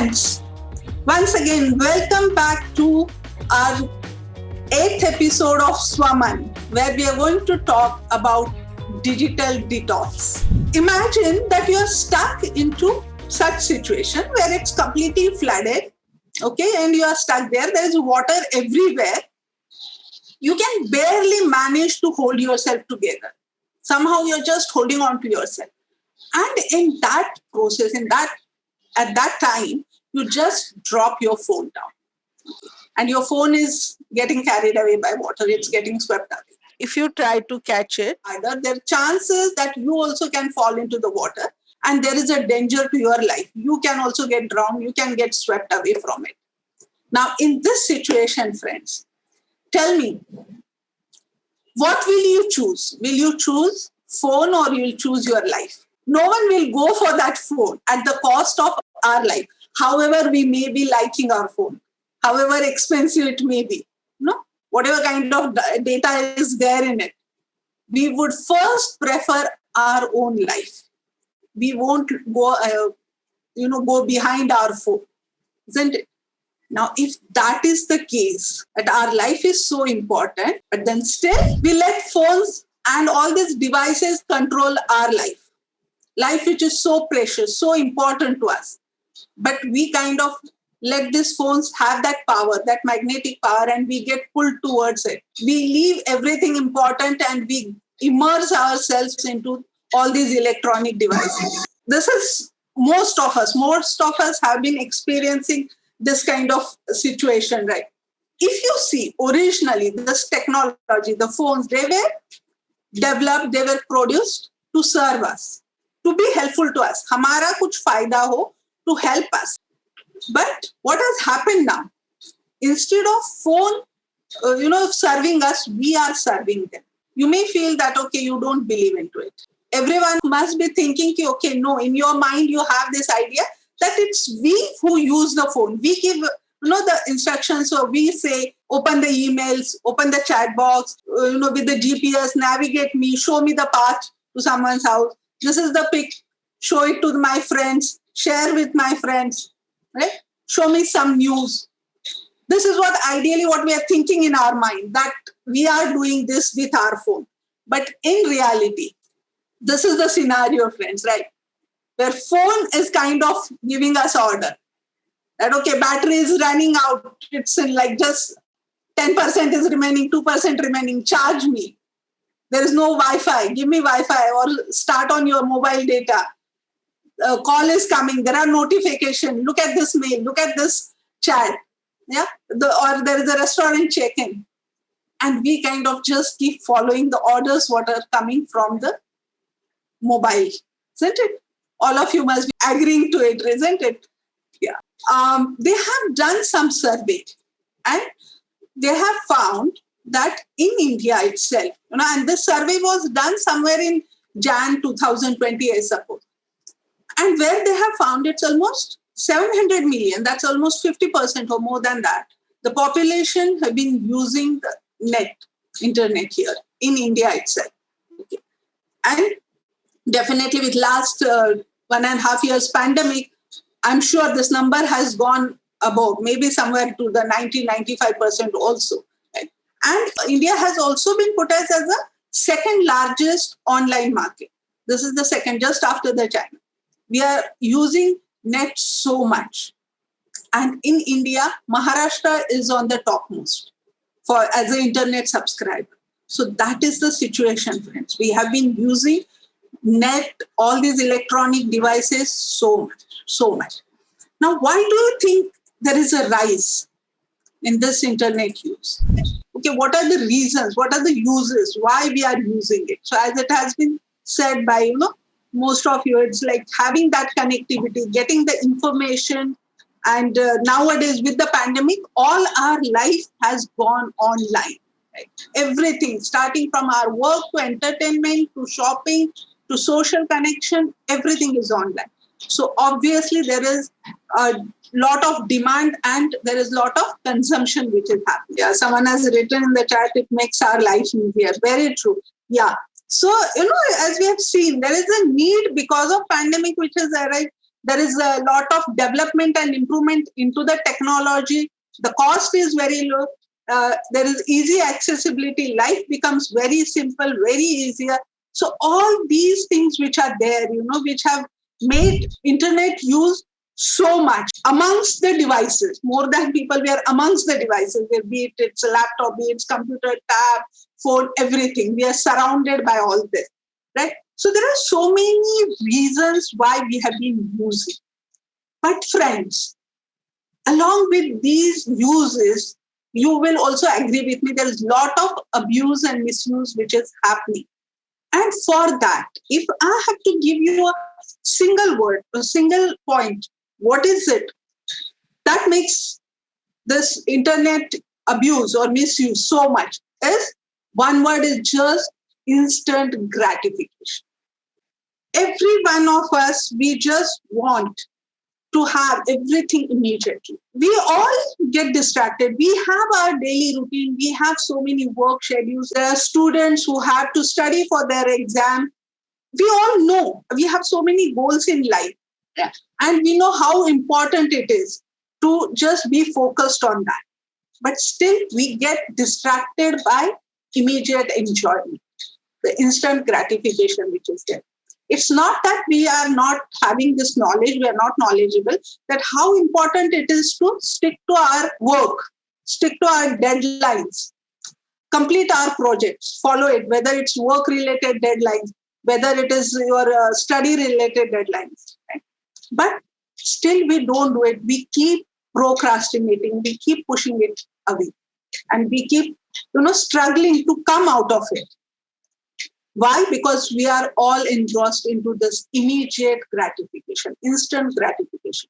Friends, once again, welcome back to our 8th episode of SwaMann, where we are going to talk about digital detox. Imagine that you are stuck into such situation where it's completely flooded, okay, and you are stuck there. There is water everywhere. You can barely manage to hold yourself together. Somehow you're just holding on to yourself. And in that process, at that time, you just drop your phone down. And your phone is getting carried away by water. It's getting swept away. If you try to catch it, either there are chances that you also can fall into the water and there is a danger to your life. You can also get drowned. You can get swept away from it. Now, in this situation, friends, tell me, what will you choose? Will you choose phone or you will choose your life? No one will go for that phone at the cost of our life. However, we may be liking our phone, however expensive it may be, whatever kind of data is there in it, we would first prefer our own life. We won't go, go behind our phone, isn't it? Now, if that is the case, that our life is so important, but then still we let phones and all these devices control our life which is so precious, so important to us. But we kind of let these phones have that power, that magnetic power, and we get pulled towards it. We leave everything important and we immerse ourselves into all these electronic devices. This is most of us have been experiencing this kind of situation, right? If you see, originally, this technology, the phones, they were developed, they were produced to serve us, to be helpful to us. Hamara kuch fayda ho, to help us. But what has happened now? Instead of phone, serving us, we are serving them. You may feel that, okay, you don't believe into it. Everyone must be thinking, okay, no, in your mind, you have this idea that it's we who use the phone. We give, the instructions. So we say, open the emails, open the chat box, with the GPS, navigate me, show me the path to someone's house. This is the pic. Show it to my friends. Share with my friends. Right? Show me some news. This is ideally what we are thinking in our mind, that we are doing this with our phone. But in reality, this is the scenario, friends, right? Where phone is kind of giving us order. That, okay, battery is running out. It's in like just 10% is remaining, 2% remaining. Charge me. There is no Wi-Fi. Give me Wi-Fi or start on your mobile data. Call is coming. There are notifications. Look at this mail. Look at this chat. Yeah. Or there is a restaurant check-in. And we kind of just keep following the orders what are coming from the mobile. Isn't it? All of you must be agreeing to it, isn't it? Yeah. They have done some survey and they have found that in India itself, and this survey was done somewhere in Jan 2020, I suppose. And where they have found it's almost 700 million, that's almost 50% or more than that. The population have been using the internet here in India itself. Okay. And definitely with last 1.5 years pandemic, I'm sure this number has gone above, maybe somewhere to the 90-95% also. Right? And India has also been put as the second largest online market. This is the second, just after the China. We are using net so much. And in India, Maharashtra is on the topmost as an internet subscriber. So that is the situation, friends. We have been using net, all these electronic devices so much. Now, why do you think there is a rise in this internet use? Okay, what are the reasons? What are the uses? Why we are using it? So as it has been said by, most of you, it's like having that connectivity, getting the information. And nowadays with the pandemic, all our life has gone online. Right? Everything, starting from our work to entertainment, to shopping, to social connection, everything is online. So obviously there is a lot of demand and there is a lot of consumption which is happening. Yeah, someone has written in the chat, it makes our life easier. Very true. Yeah. So, as we have seen, there is a need because of pandemic which has arrived. There is a lot of development and improvement into the technology. The cost is very low. There is easy accessibility. Life becomes very simple, very easier. So all these things which are there, which have made internet use so much amongst the devices, more than people, we are amongst the devices, be it it's a laptop, be it's computer, tab, phone, everything. We are surrounded by all this, right? So there are so many reasons why we have been using. But friends, along with these uses, you will also agree with me, there is a lot of abuse and misuse which is happening. And for that, if I have to give you a single word, a single point, what is it that makes this internet abuse or misuse so much? Is one word, is just instant gratification. Every one of us, we just want to have everything immediately. We all get distracted. We have our daily routine. We have so many work schedules. There are students who have to study for their exam. We all know we have so many goals in life. Yeah. And we know how important it is to just be focused on that. But still, we get distracted by immediate enjoyment, the instant gratification which is there. It's not that we are not having this knowledge, we are not knowledgeable, that how important it is to stick to our work, stick to our deadlines, complete our projects, follow it, whether it's work-related deadlines, whether it is your study-related deadlines. Right? But still we don't do it. We keep procrastinating, we keep pushing it away. And we keep, struggling to come out of it. Why? Because we are all engrossed into this immediate gratification, instant gratification.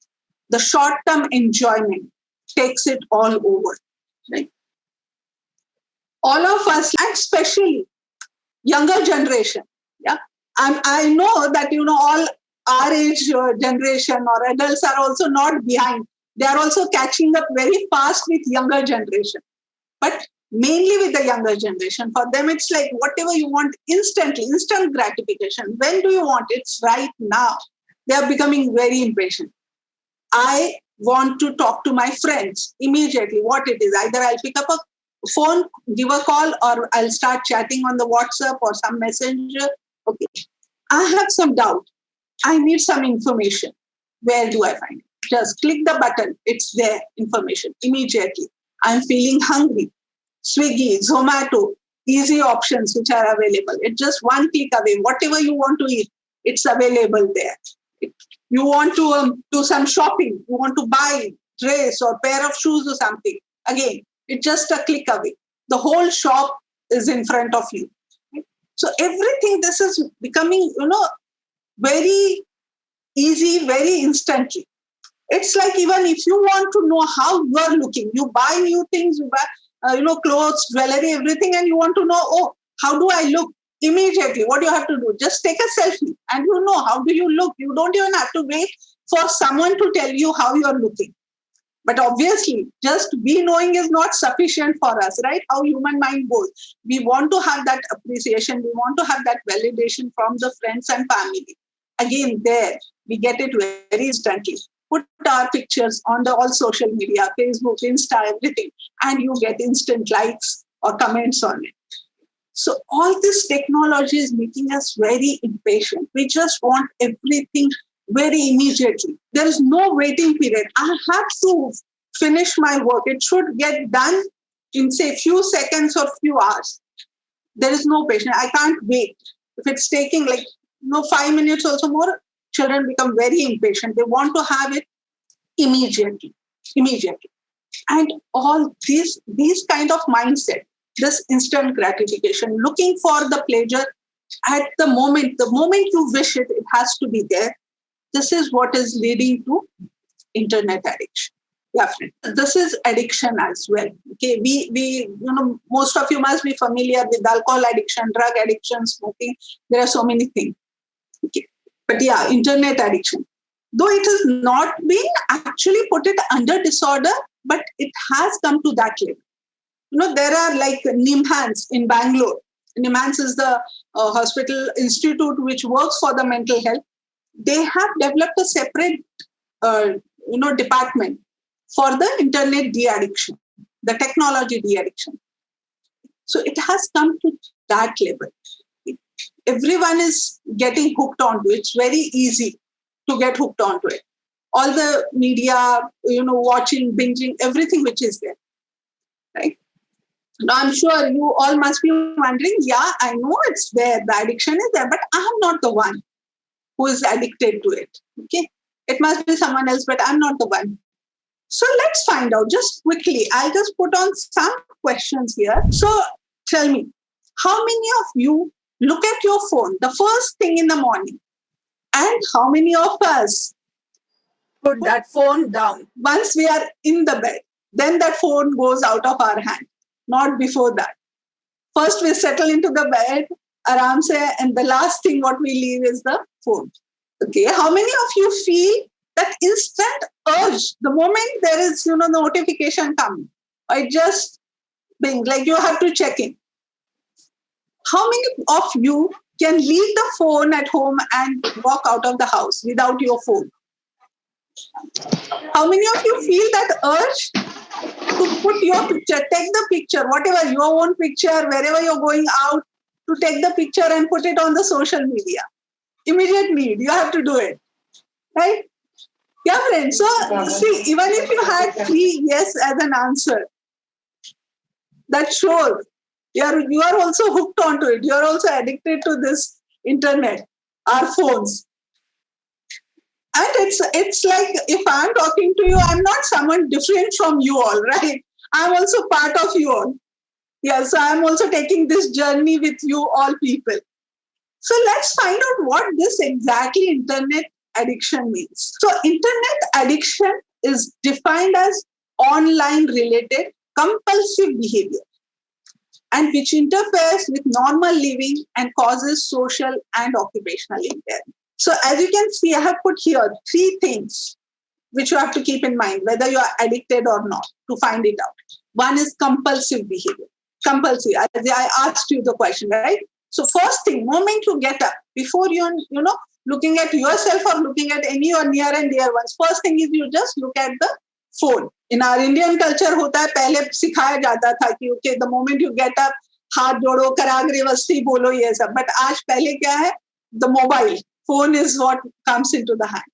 The short-term enjoyment takes it all over. Right? All of us, and especially younger generation, yeah. I know that all our age generation or adults are also not behind. They are also catching up very fast with younger generation. But mainly with the younger generation, for them it's like whatever you want instantly, instant gratification. When do you want it? It's right now. They are becoming very impatient. I want to talk to my friends immediately. What it is, either I'll pick up a phone, give a call, or I'll start chatting on the WhatsApp or some messenger. Okay, I have some doubt. I need some information. Where do I find it? Just click the button. It's there, information immediately. I'm feeling hungry. Swiggy, Zomato, easy options which are available. It's just one click away. Whatever you want to eat, it's available there. You want to do some shopping, you want to buy dress or pair of shoes or something. Again, it's just a click away. The whole shop is in front of you. So everything, this is becoming, very easy, very instantly. It's like even if you want to know how you are looking, you buy new things, you buy clothes, jewelry, everything, and you want to know, how do I look? Immediately, what do you have to do? Just take a selfie and how do you look. You don't even have to wait for someone to tell you how you are looking. But obviously, just we knowing is not sufficient for us, right? How human mind goes. We want to have that appreciation. We want to have that validation from the friends and family. Again, there, we get it very instantly. Put our pictures on all social media, Facebook, Insta, everything, and you get instant likes or comments on it. So all this technology is making us very impatient. We just want everything very immediately. There is no waiting period. I have to finish my work. It should get done in, say, few seconds or few hours. There is no patience. I can't wait. If it's taking 5 minutes also more, children become very impatient. They want to have it immediately. And all these kind of mindset, this instant gratification, looking for the pleasure at the moment you wish it, it has to be there. This is what is leading to internet addiction. Yeah, friend. This is addiction as well. Okay, we most of you must be familiar with alcohol addiction, drug addiction, smoking. There are so many things. Okay. But yeah, internet addiction. Though it has not been actually put it under disorder, but it has come to that level. There are like NIMHANS in Bangalore. NIMHANS is the hospital institute which works for the mental health. they have developed a separate, department for the internet de-addiction, the technology de-addiction. So it has come to that level. Everyone is getting hooked onto it. It's very easy to get hooked onto it. All the media, watching, binging, everything which is there, right? Now, I'm sure you all must be wondering, yeah, I know it's there, the addiction is there, but I'm not the one who is addicted to it. Okay, it must be someone else, but I'm not the one. So let's find out just quickly. I'll just put on some questions here. So tell me, how many of you look at your phone the first thing in the morning? And how many of us put that phone down once we are in the bed? Then that phone goes out of our hand, not before that. First we settle into the bed, aram se, and the last thing what we leave is the phone. Okay, how many of you feel that instant urge the moment there is, the notification coming? I just being like you have to check in. How many of you can leave the phone at home and walk out of the house without your phone? How many of you feel that urge to put your picture, take the picture, whatever, your own picture, wherever you're going out, to take the picture and put it on the social media? Immediately, you have to do it, right? Yeah, friends. So, see, even if you had 3 yes as an answer, that shows you are also hooked onto it. You are also addicted to this internet, our phones. And it's like if I'm talking to you, I'm not someone different from you all, right? I'm also part of you all. Yeah, so I'm also taking this journey with you all people. So let's find out what this exactly internet addiction means. So internet addiction is defined as online related compulsive behavior, and which interferes with normal living and causes social and occupational impairment. So as you can see, I have put here 3 things which you have to keep in mind, whether you are addicted or not, to find it out. One is compulsive behavior. Compulsive, as I asked you the question, right? So first thing, moment you get up, before you're, looking at yourself or looking at any or near and dear ones, first thing is you just look at the phone. In our Indian culture होता है, पहले सिखाया जाता था कि okay, the moment you get up, हाथ जोड़ो, कराग्रे वस्ती बोलो, ये सब. But आज पहले क्या है? The mobile phone is what comes into the hand.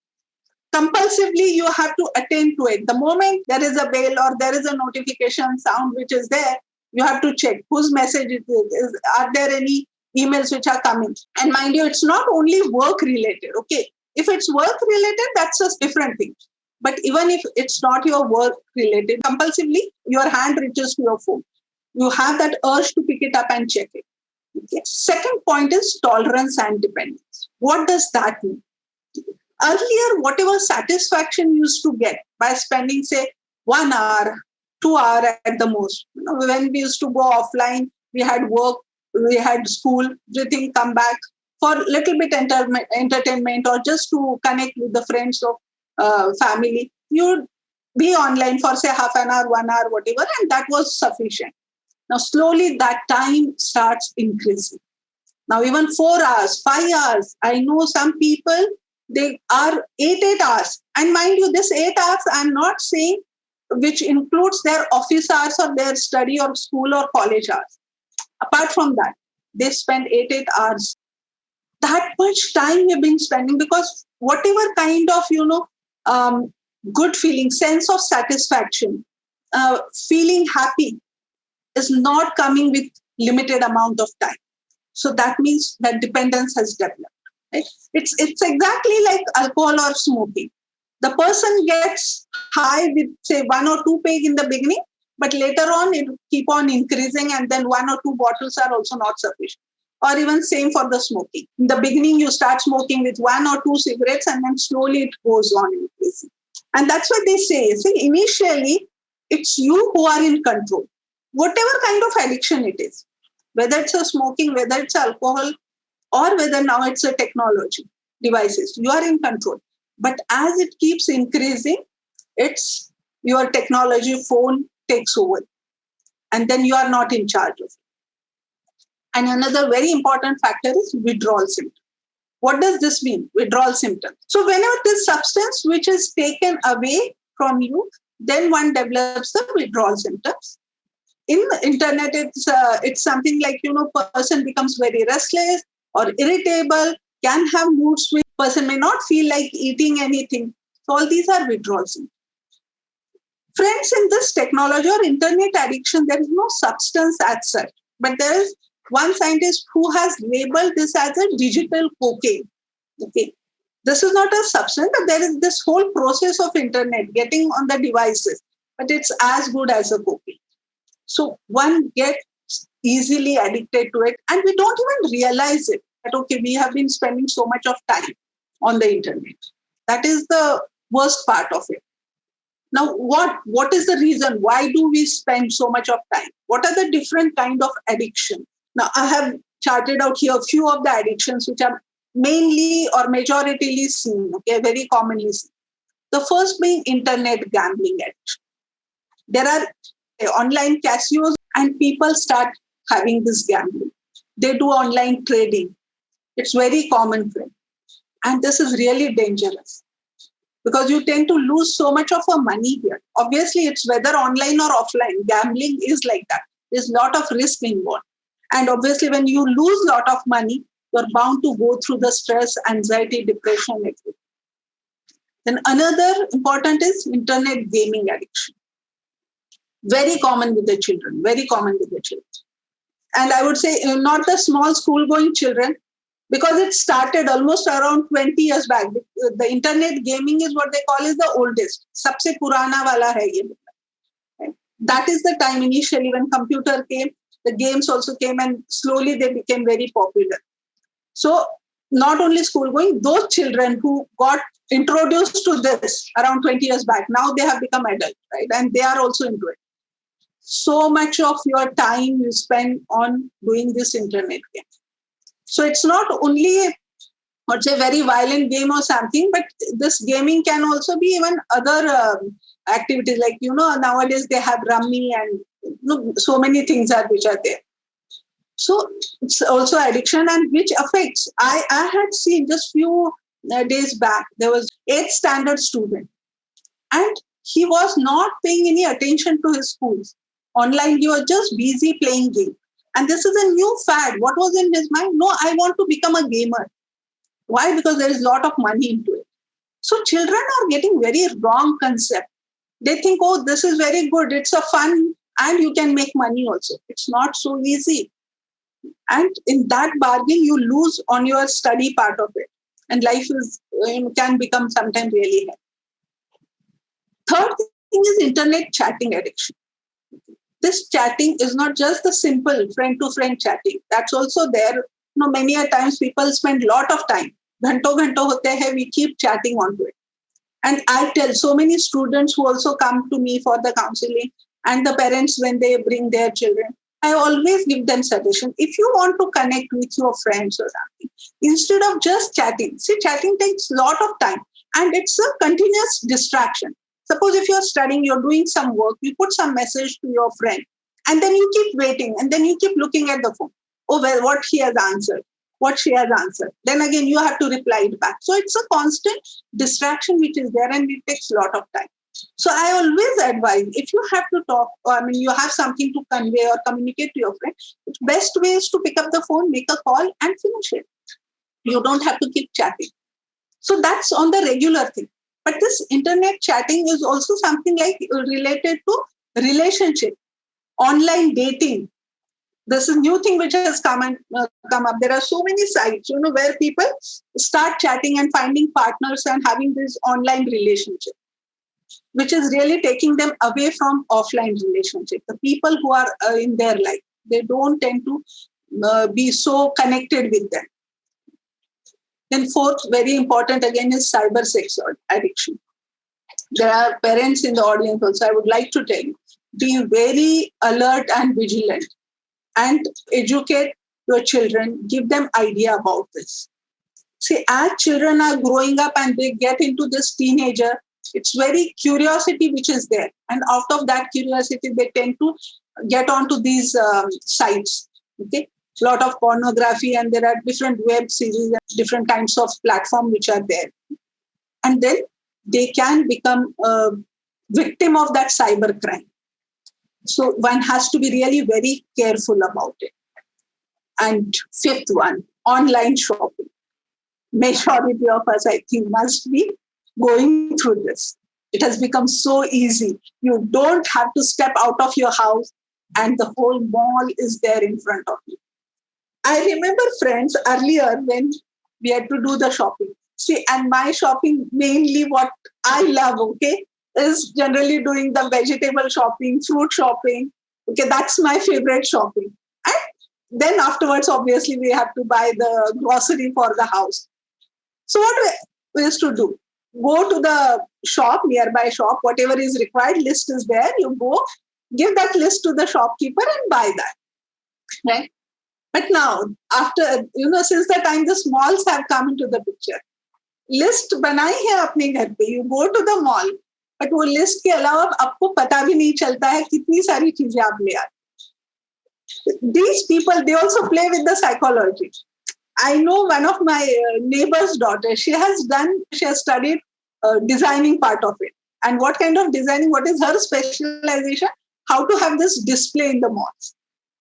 Compulsively, you have to attend to it. The moment there is a bell or there is a notification sound which is there, you have to check whose message it is. Are there any emails which are coming? And mind you, it's not only work related. Okay, if it's work related, that's a different thing. But even if it's not your work related, compulsively, your hand reaches to your phone. You have that urge to pick it up and check it. Okay. Second point is tolerance and dependence. What does that mean? Earlier, whatever satisfaction you used to get by spending, say, 1 hour, 2 hours at the most. When we used to go offline, we had work, we had school, everything, come back for a little bit entertainment or just to connect with the friends of family. You'd be online for, say, half an hour, 1 hour, whatever, and that was sufficient. Now, slowly that time starts increasing. Now, even 4 hours, 5 hours, I know some people, they are 8 hours. And mind you, this 8 hours, I'm not saying which includes their office hours or their study or school or college hours. Apart from that, they spend 8 hours. That much time you've been spending, because whatever kind of, good feeling, sense of satisfaction, feeling happy is not coming with limited amount of time. So that means that dependence has developed. Right? It's exactly like alcohol or smoking. The person gets high with, say, 1 or 2 peg in the beginning, but later on it will keep on increasing, and then 1 or 2 bottles are also not sufficient. Or even same for the smoking. In the beginning, you start smoking with 1 or 2 cigarettes, and then slowly it goes on increasing. And that's what they say. See, initially, it's you who are in control. Whatever kind of addiction it is, whether it's a smoking, whether it's alcohol, or whether now it's a technology devices, you are in control. But as it keeps increasing, it's your technology phone takes over. And then you are not in charge of it. And another very important factor is withdrawal symptoms. What does this mean? Withdrawal symptoms. So whenever this substance which is taken away from you, then one develops the withdrawal symptoms. In the internet, it's something like, person becomes very restless or irritable, can have mood swings, person may not feel like eating anything. So all these are withdrawal symptoms. Friends, in this technology or internet addiction, there is no substance as such, but there is one scientist who has labeled this as a digital cocaine. Okay, this is not a substance, but there is this whole process of internet getting on the devices, but it's as good as a cocaine. So one gets easily addicted to it, and we don't even realize it. That okay, we have been spending so much of time on the internet. That is the worst part of it. Now, what is the reason? Why do we spend so much of time? What are the different kind of addiction? Now, I have charted out here a few of the addictions which are mainly or majoritarily seen, okay, very commonly seen. The first being internet gambling addiction. There are online casinos and people start having this gambling. They do online trading. It's very common, friend. And this is really dangerous because you tend to lose so much of your money here. Obviously, it's whether online or offline. Gambling is like that. There's a lot of risk involved. And obviously, when you lose a lot of money, you're bound to go through the stress, anxiety, depression, everything. Then another important is internet gaming addiction. Very common with the children, very common with the children. And I would say not the small school-going children, because it started almost around 20 years back. The internet gaming is what they call is the oldest. Sabse purana wala hai ye. That is the time initially when computer came, the games also came and slowly they became very popular. So not only school going, those children who got introduced to this around 20 years back, now they have become adults, right? And they are also into it. So much of your time you spend on doing this internet game. So it's not only, let's say, very violent game or something, but this gaming can also be even other activities like, nowadays they have rummy and so many things which are there. So it's also addiction and which affects. I had seen just few days back, there was 8th standard student and he was not paying any attention to his schools. Online, he was just busy playing game. And this is a new fad. What was in his mind? No, I want to become a gamer. Why? Because there is a lot of money into it. So children are getting very wrong concept. They think, oh, this is very good. It's a fun and you can make money also. It's not so easy. And in that bargain, you lose on your study part of it. And life is can become sometimes really hard. Third thing is internet chatting addiction. This chatting is not just the simple friend-to-friend chatting. That's also there. Many a times people spend a lot of time. Ghanto hote hai, we keep chatting onto it. And I tell so many students who also come to me for the counseling and the parents when they bring their children, I always give them suggestion. If you want to connect with your friends or something, instead of just chatting, see, chatting takes a lot of time and it's a continuous distraction. Suppose if you're studying, you're doing some work, you put some message to your friend, and then you keep waiting, and then you keep looking at the phone. Oh, well, what he has answered, what she has answered. Then again, you have to reply it back. So it's a constant distraction which is there, and it takes a lot of time. So I always advise, if you have to talk, or you have something to convey or communicate to your friend, the best way is to pick up the phone, make a call, and finish it. You don't have to keep chatting. So that's on the regular thing. But this internet chatting is also something like related to relationship, online dating. This is new thing which has come up. There are so many sites, where people start chatting and finding partners and having this online relationship, which is really taking them away from offline relationship. The people who are in their life, they don't tend to be so connected with them. Then fourth, very important again, is cyber sex addiction. There are parents in the audience also. I would like to tell you, be very alert and vigilant and educate your children, give them idea about this. See, as children are growing up and they get into this teenager, it's very curiosity which is there. And out of that curiosity, they tend to get onto these sites. Okay. A lot of pornography and there are different web series. different kinds of platform which are there. And then they can become a victim of that cyber crime. So one has to be really very careful about it. And fifth one, online shopping. Majority of us, I think, must be going through this. It has become so easy. You don't have to step out of your house and the whole mall is there in front of you. I remember, friends, earlier when we had to do the shopping. See, and my shopping, mainly what I love, okay, is generally doing the vegetable shopping, fruit shopping. Okay, that's my favorite shopping. And then afterwards, obviously, we have to buy the grocery for the house. So what we used to do? Go to the shop, nearby shop, whatever is required, list is there. You go, give that list to the shopkeeper and buy that. Right? But now, after, since the time the malls have come into the picture, list बनाई है अपने घर पे, you go to the mall, but वो list के अलावा आपको पता भी नहीं चलता है कितनी सारी चीजें आप ले आते. These people, they also play with the psychology. I know one of my neighbor's daughter, she has studied designing part of it. And what kind of designing, what is her specialization? How to have this display in the malls.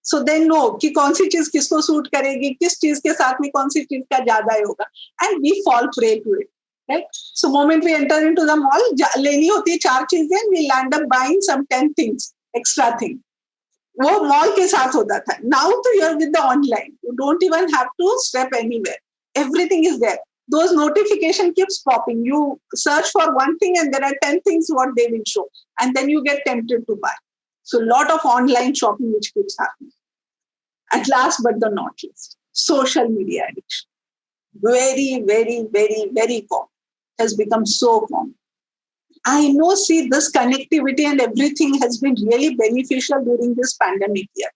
So they know कि कौन सी चीज किसको suit करेगी, किस चीज के साथ में कौन सी चीज का ज्यादा होगा. And we fall prey to it. Right? So moment we enter into the mall, लेनी होती है 4 चीजें, we land up buying some 10 things, extra thing. वो मॉल के साथ होता था. Now तो you're with the online. You don't even have to step anywhere. Everything is there. Those notification keeps popping. You search for one thing and there are 10 things what they will show. And then you get tempted to buy. So a lot of online shopping which keeps happening. At last but the not least, social media addiction. Very, very, very, very common. Has become so common. I know, see, this connectivity and everything has been really beneficial during this pandemic year.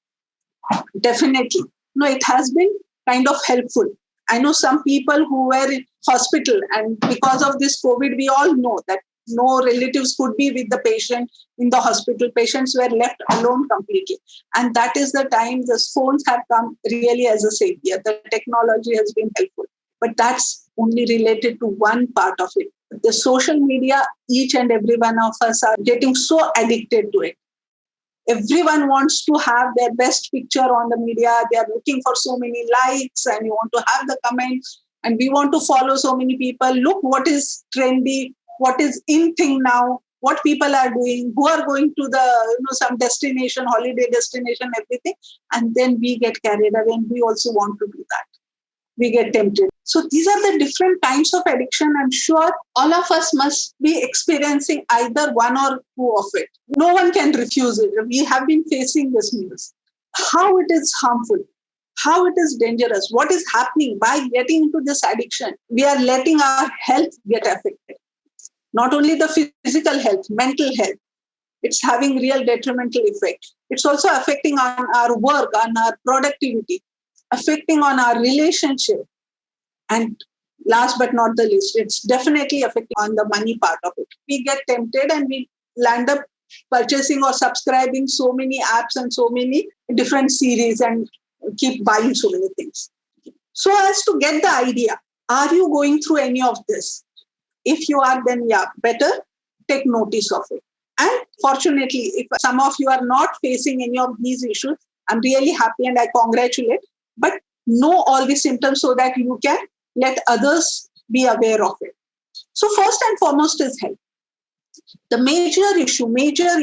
Definitely. No, it has been kind of helpful. I know some people who were in hospital, and because of this COVID, we all know that no relatives could be with the patient in the hospital. Patients were left alone completely. And that is the time the phones have come really as a savior. The technology has been helpful. But that's only related to one part of it. The social media, each and every one of us are getting so addicted to it. Everyone wants to have their best picture on the media. They are looking for so many likes and you want to have the comments and we want to follow so many people. Look what is trendy, what is in thing now, what people are doing, who are going to the some destination, holiday destination, everything. And then we get carried away and we also want to do that. We get tempted. So these are the different kinds of addiction. I'm sure all of us must be experiencing either one or two of it. No one can refuse it. We have been facing this news. How it is harmful, how it is dangerous, what is happening by getting into this addiction. We are letting our health get affected. Not only the physical health, mental health. It's having real detrimental effect. It's also affecting on our work, on our productivity, affecting on our relationship. And last but not the least, it's definitely affecting on the money part of it. We get tempted and we land up purchasing or subscribing so many apps and so many different series and keep buying so many things. So as to get the idea, are you going through any of this? If you are, then yeah, better take notice of it. And fortunately, if some of you are not facing any of these issues, I'm really happy and I congratulate. But know all the symptoms so that you can let others be aware of it. So first and foremost is health. The major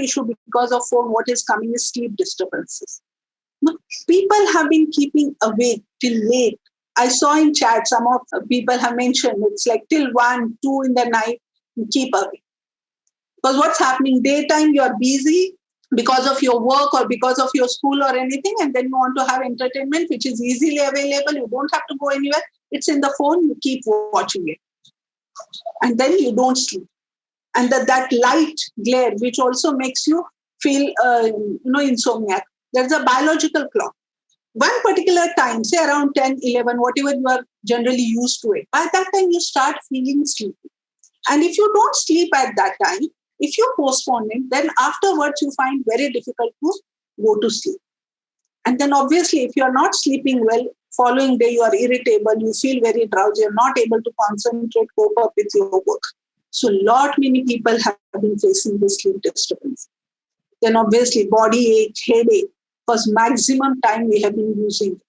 issue because of phone, what is coming is sleep disturbances. People have been keeping awake till late. I saw in chat, some of people have mentioned it's like till 1, 2 in the night, you keep awake. Because what's happening, daytime you're busy because of your work or because of your school or anything, and then you want to have entertainment which is easily available. You don't have to go anywhere. It's in the phone, you keep watching it. And then you don't sleep. And that light glare, which also makes you feel, insomniac. There's a biological clock. One particular time, say around 10, 11, whatever you are generally used to it, by that time you start feeling sleepy. And if you don't sleep at that time, if you postpone it, then afterwards you find very difficult to go to sleep. And then obviously, if you're not sleeping well, following day you are irritable, you feel very drowsy, you're not able to concentrate, cope up with your work. So lot many people have been facing this sleep disturbance. Then obviously body ache, headache, because maximum time we have been using.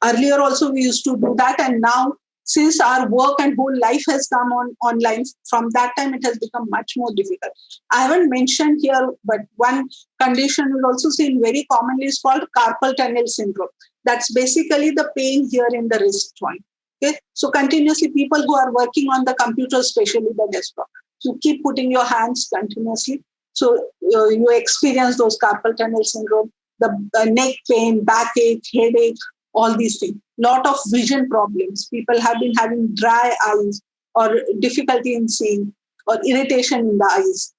Earlier also we used to do that, and now since our work and whole life has come online, from that time it has become much more difficult. I haven't mentioned here, but one condition is also seen very commonly is called carpal tunnel syndrome. That's basically the pain here in the wrist joint. Okay, so continuously people who are working on the computer, especially the desktop, you keep putting your hands continuously. So you experience those carpal tunnel syndrome, the neck pain, backache, headache, all these things. Lot of vision problems. People have been having dry eyes or difficulty in seeing or irritation in the eyes.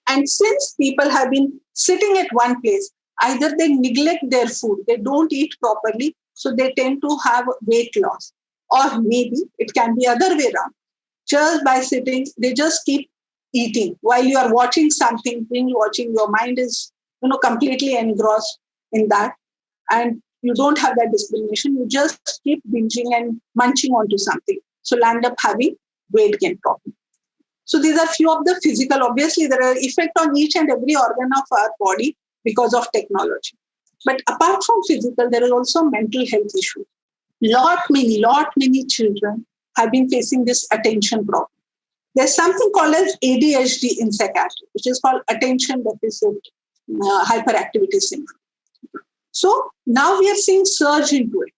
And since people have been sitting at one place, either they neglect their food, they don't eat properly, so they tend to have weight loss. Or maybe it can be other way around. Just by sitting, they just keep eating. While you are watching something, binge watching, your mind is completely engrossed in that. And you don't have that discrimination. You just keep binging and munching onto something. So you'll end up having weight gain problem. So these are few of the physical. Obviously, there are effect on each and every organ of our body because of technology. But apart from physical, there is also mental health issue. Lot many children have been facing this attention problem. There's something called as ADHD in psychiatry, which is called attention deficit hyperactivity syndrome. So now we are seeing surge into it.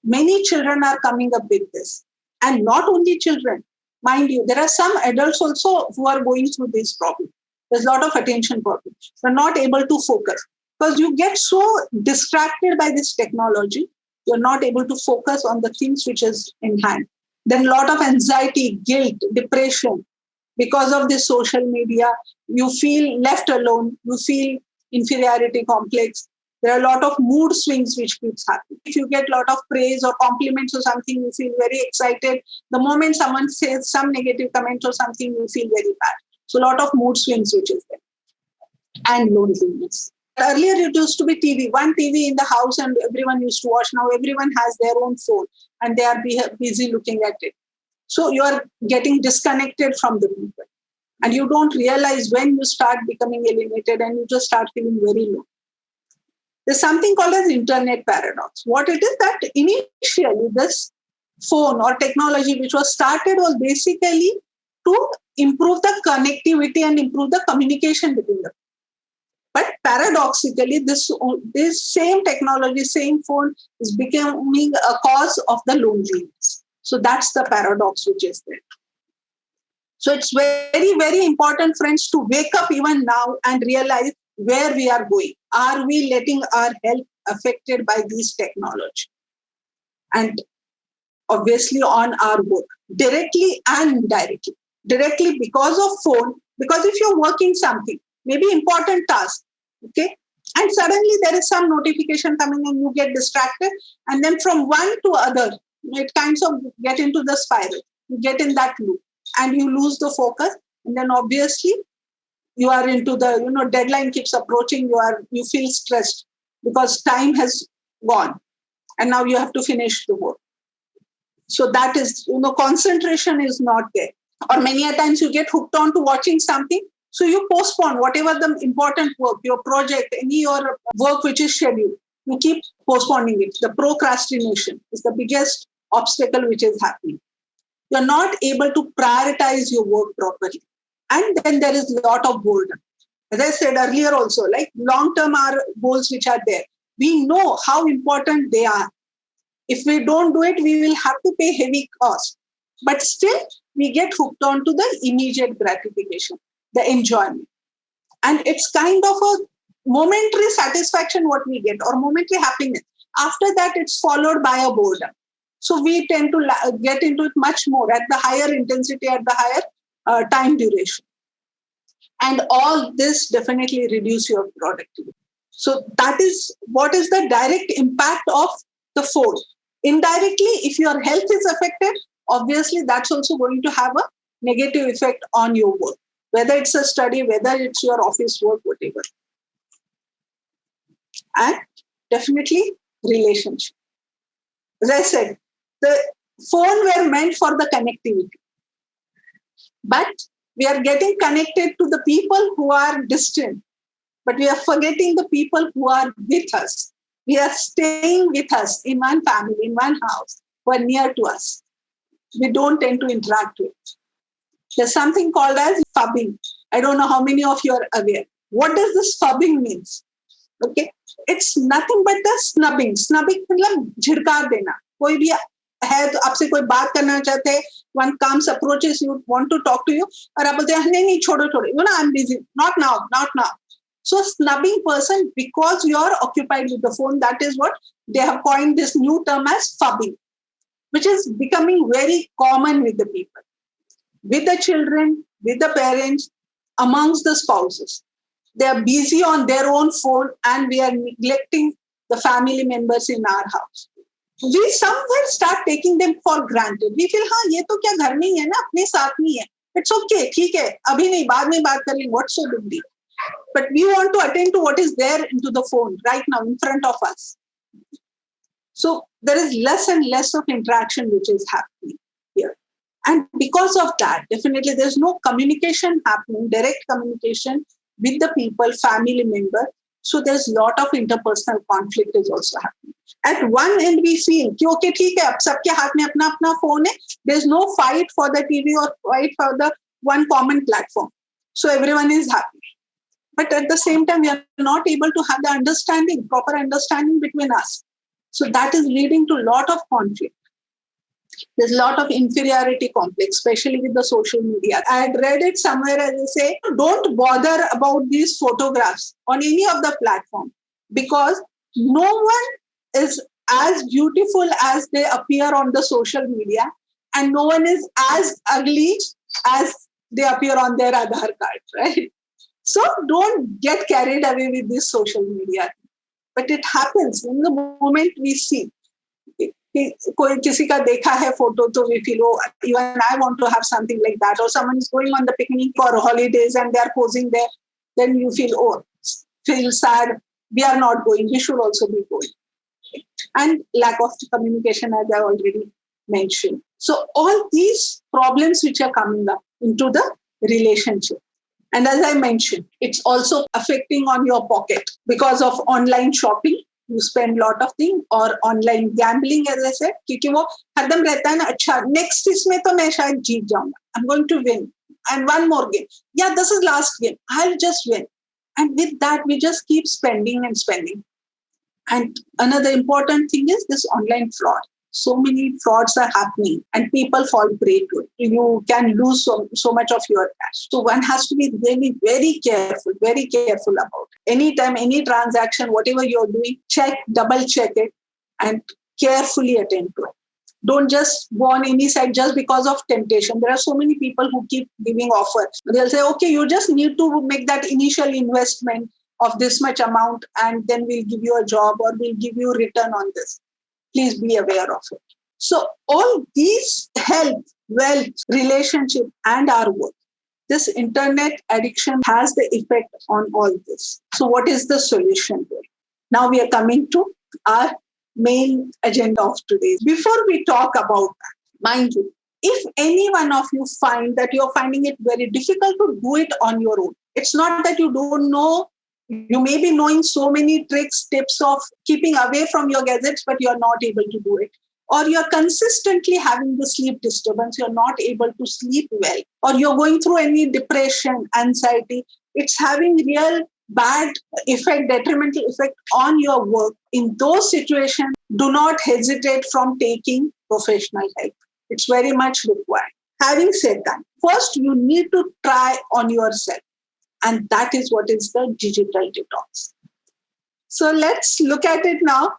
Many children are coming up with this. And not only children, mind you, there are some adults also who are going through this problem. There's a lot of attention problems. They're not able to focus because you get so distracted by this technology, you're not able to focus on the things which is in hand. Then a lot of anxiety, guilt, depression. Because of this social media, you feel left alone, you feel inferiority complex. There are a lot of mood swings which keeps happening. If you get a lot of praise or compliments or something, you feel very excited. The moment someone says some negative comment or something, you feel very bad. So a lot of mood swings which is there. And loneliness. Earlier it used to be TV, one TV in the house and everyone used to watch. Now everyone has their own phone and they are busy looking at it. So you are getting disconnected from the people. And you don't realize when you start becoming alienated and you just start feeling very low. There's something called as internet paradox. What it is that initially this phone or technology which was started was basically to improve the connectivity and improve the communication between them. But paradoxically, this same technology, same phone is becoming a cause of the loneliness. So that's the paradox which is there. So it's very, very important, friends, to wake up even now and realize where we are going. Are we letting our health affected by these technology? And obviously on our work, directly and indirectly. Directly because of phone, because if you're working something, maybe important task, okay? And suddenly there is some notification coming and you get distracted. And then from one to other, it kind of get into the spiral. You get in that loop and you lose the focus. And then obviously you are into the, deadline keeps approaching. You feel stressed because time has gone and now you have to finish the work. So that is, concentration is not there. Or many a times you get hooked on to watching something. So you postpone whatever the important work, your project, your work which is scheduled. You keep postponing it. The procrastination is the biggest obstacle which is happening. You're not able to prioritize your work properly. And then there is a lot of boredom. As I said earlier also, like long-term goals which are there. We know how important they are. If we don't do it, we will have to pay heavy cost. But still, we get hooked on to the immediate gratification, the enjoyment. And it's kind of a momentary satisfaction what we get or momentary happiness. After that, it's followed by a boredom. So we tend to get into it much more at the higher intensity, at the higher time duration. And all this definitely reduce your productivity. So that is what is the direct impact of the phone. Indirectly, if your health is affected, obviously that's also going to have a negative effect on your work, whether it's a study, whether it's your office work, whatever. And definitely relationship. As I said, the phone were meant for the connectivity. But we are getting connected to the people who are distant. But we are forgetting the people who are with us. We are staying with us in one family, in one house, who are near to us. We don't tend to interact with. There's something called as fubbing. I don't know how many of you are aware. What does this fubbing means? Okay, it's nothing but the snubbing. Snubbing मतलब झिड़कार देना. कोई भी है तो आपसे कोई बात करना चाहते हैं, one comes approaches you, want to talk to you, और आप बोलते हैं नहीं नहीं छोड़ो छोड़ो, you know I'm busy, not now, not now. So snubbing person, because you are occupied with the phone, that is what they have coined this new term as fubbing, which is becoming very common with the people, with the children, with the parents, amongst the spouses. They are busy on their own phone and we are neglecting the family members in our house. We somewhere start taking them for granted. We feel, हाँ ये तो क्या घर में ही है ना, अपने साथ में है. It's okay, ठीक है, अभी नहीं, बाद में बात कर लेंगे. What's so big deal? But we want to attend to what is there into the phone right now in front of us. So there is less and less of interaction which is happening here. And because of that, definitely there's no communication happening, direct communication with the people, family member. So there's a lot of interpersonal conflict is also happening. At one end we feel कि okay ठीक है, अब सबके हाथ में अपना अपना phone है. There's no fight for the TV or fight for the one common platform. So everyone is happy. But at the same time, we are not able to have the understanding, proper understanding between us. So that is leading to a lot of conflict. There's a lot of inferiority complex, especially with the social media. I had read it somewhere as they say, don't bother about these photographs on any of the platform because no one is as beautiful as they appear on the social media and no one is as ugly as they appear on their Aadhaar card, right? So don't get carried away with this social media. But it happens in the moment we see. कोई किसी का देखा है photo तो we feel, oh, even I want to have something like that. Or someone is going on the picnic or holidays and they are posing there. Then you feel, oh, feel sad. We are not going. We should also be going. And lack of communication, as I already mentioned. So all these problems which are coming up into the relationship. And as I mentioned, it's also affecting on your pocket because of online shopping. You spend a lot of things or online gambling, as I said, क्योंकि वो हरदम रहता है ना, अच्छा next इसमें तो मैं शायद जीत जाऊंगा. I'm going to win. And one more game. Yeah, this is last game. I'll just win. And with that, we just keep spending and spending. And another important thing is this online fraud. So many frauds are happening and people fall prey to it. You can lose so much of your cash. So one has to be really very careful about it. Anytime, any transaction, whatever you're doing, check, double check it and carefully attend to it. Don't just go on any site just because of temptation. There are so many people who keep giving offers. They'll say, okay, you just need to make that initial investment of this much amount and then we'll give you a job or we'll give you return on this. Please be aware of it. So all these health, wealth, relationship, and our work, this internet addiction has the effect on all this. So what is the solution here? Now we are coming to our main agenda of today. Before we talk about that, mind you, if any one of you find that you're finding it very difficult to do it on your own, it's not that you don't know. You may be knowing so many tricks, tips of keeping away from your gadgets, but you're not able to do it. Or you're consistently having the sleep disturbance, you're not able to sleep well. Or you're going through any depression, anxiety. It's having real bad effect, detrimental effect on your work. In those situations, do not hesitate from taking professional help. It's very much required. Having said that, first you need to try on yourself. And that is what is the digital detox. So let's look at it now.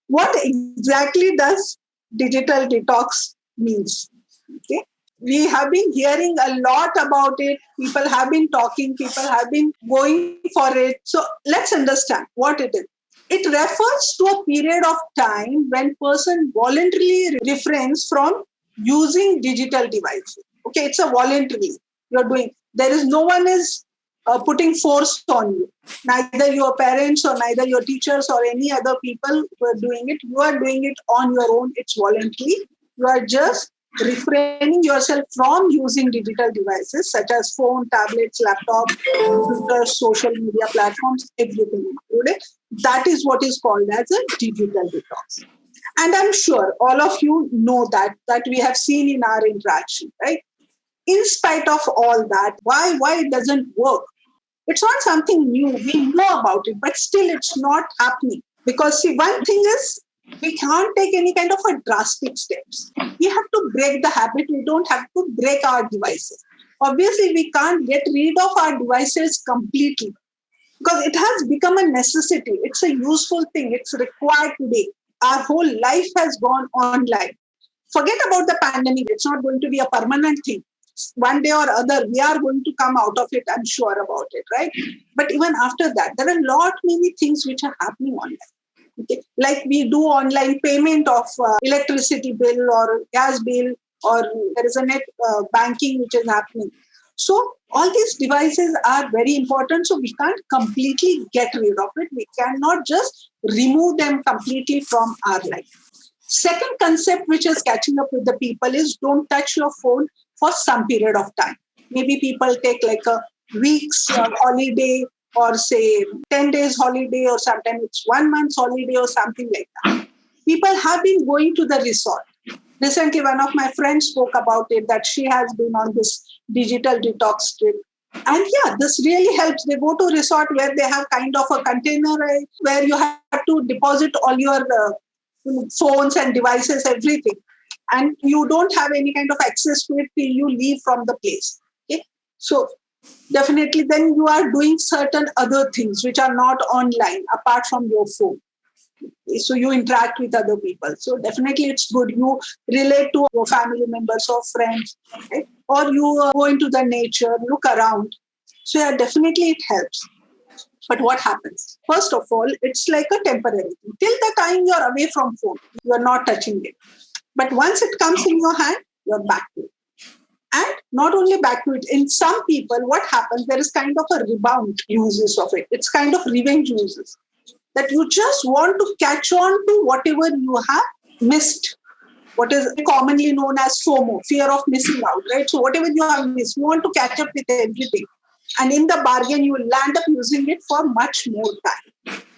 What exactly does digital detox means? Okay. We have been hearing a lot about it. People have been talking. People have been going for it. So let's understand what it is. It refers to a period of time when person voluntarily refrains from using digital devices. Okay, it's a voluntary. You're doing. There is no one is putting force on you. Neither your parents or neither your teachers or any other people were doing it. You are doing it on your own. It's voluntary. You are just refraining yourself from using digital devices such as phone, tablets, laptop, computers, social media platforms, everything included. That is what is called as a digital detox. And I'm sure all of you know that we have seen in our interaction, right? In spite of all that, why it doesn't work? It's not something new. We know about it, but still it's not happening. Because see, one thing is we can't take any kind of a drastic steps. We have to break the habit. We don't have to break our devices. Obviously, we can't get rid of our devices completely because it has become a necessity. It's a useful thing. It's required today. Our whole life has gone online. Forget about the pandemic. It's not going to be a permanent thing. One day or other, we are going to come out of it. I'm sure about it, right? But even after that, there are a lot many things which are happening online. Okay? Like we do online payment of electricity bill or gas bill, or there is a net banking which is happening. So all these devices are very important. So we can't completely get rid of it. We cannot just remove them completely from our life. Second concept which is catching up with the people is don't touch your phone for some period of time. Maybe people take like a week's holiday or say 10 days holiday, or sometimes it's 1 month holiday or something like that. People have been going to the resort. Recently, one of my friends spoke about it, that she has been on this digital detox trip. And yeah, this really helps. They go to a resort where they have kind of a container where you have to deposit all your phones and devices, everything. And you don't have any kind of access to it till you leave from the place. Okay? So definitely then you are doing certain other things which are not online apart from your phone. So you interact with other people. So definitely it's good. You relate to your family members or friends, right? Or you go into the nature, look around. So yeah, definitely it helps. But what happens? First of all, it's like a temporary thing. Till the time you're away from phone, you're not touching it. But once it comes in your hand, you're back to it. And not only back to it, in some people, what happens, there is kind of a rebound uses of it. It's kind of revenge uses. That you just want to catch on to whatever you have missed, what is commonly known as FOMO, fear of missing out, right? So whatever you have missed, you want to catch up with everything. And in the bargain, you will land up using it for much more time.